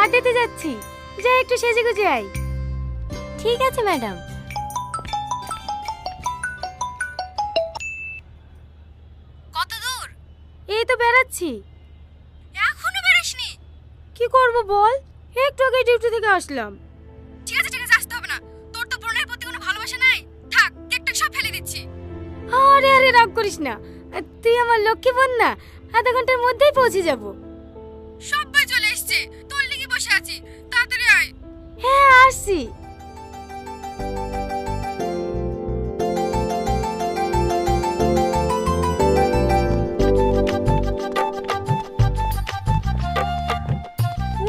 বার্থডেতে যাচ্ছি, যাই একটু সেজে গুজে আই। ঠিক আছে ম্যাডাম। কত দূর? এই তো বেরাচ্ছি। এখনো বেরাসনি? কি করব বল, একটু আগে ডিউটি থেকে আসলাম। ঠিক আছে আসতে হবে না, তোর তো বোনের প্রতি কোনো ভালোবাসা নাই। থাক, কেকটা সব ফেলে দিচ্ছি। আরে আরে রাগ করিস না, তুই আমার লক্ষ্মী বোন না, আধা ঘন্টার মধ্যেই পৌঁছে যাব। সবাই চলে এসেছে, তোর লাগি বসে আছি, তাড়াতাড়ি আয়। হ্যাঁ আসছি।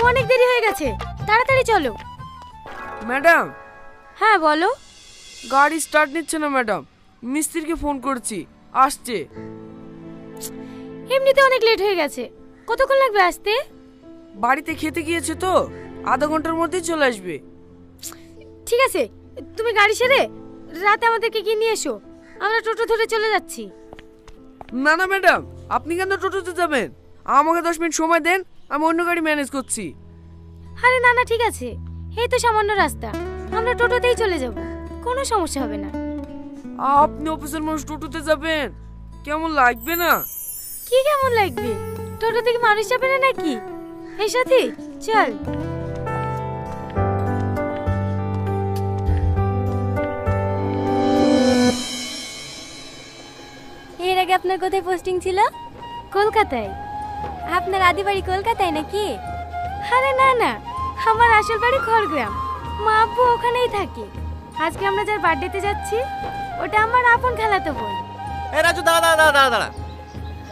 অনেক দেরি হয়ে গেছে, তাড়াতাড়ি চলো। ম্যাডাম, হ্যাঁ বলো। গাড়ি স্টার্ট নিচ্ছে না ম্যাডাম, মিস্ত্রিকে ফোন করছি, আসছে। এমনিতে অনেক লেট হয়ে গেছে, কতক্ষণ লাগবে আসতে? বাড়িতে খেতে গিয়েছে তো, আধা ঘন্টার মধ্যেই চলে আসবে। ঠিক আছে, তুমি গাড়ি সেরে রাতে আমাদেরকে গিয়ে নিয়ে এসো, আমরা টোটো ধরে চলে যাচ্ছি। না না ম্যাডাম, আপনি কেন টোটোতে যাবেন? আমাকে 10 মিনিট সময় দেন, আমি অন্য গাড়ি ম্যানেজ করছি। আরে না না ঠিক আছে, এই তো সামান্য রাস্তা, আমরা টোটোতেই চলে যাব, কোনো সমস্যা হবে না। আপনি অফিসের মানুষ টোটোতে যাবেন, কেমন লাগবে না? কি কেমন লাগবে? টোটো থেকে মানুষ যাবে না নাকি? এই সাথী চল। এর আগে আপনার কোথায় পোস্টিং ছিল? কলকাতায়। আপনার আদি বাড়ি কলকাতায় নাকি? আরে না না, আমার আসল বাড়ি খড়গ্রাম, মা আব্বু ওখানেই থাকে। আজকে আমরা যার বার্থডেতে যাচ্ছি ওটা আমার আপন খালাতো বোন। এ রাজু, দাঁড়া দাঁড়া দাঁড়া দাঁড়া।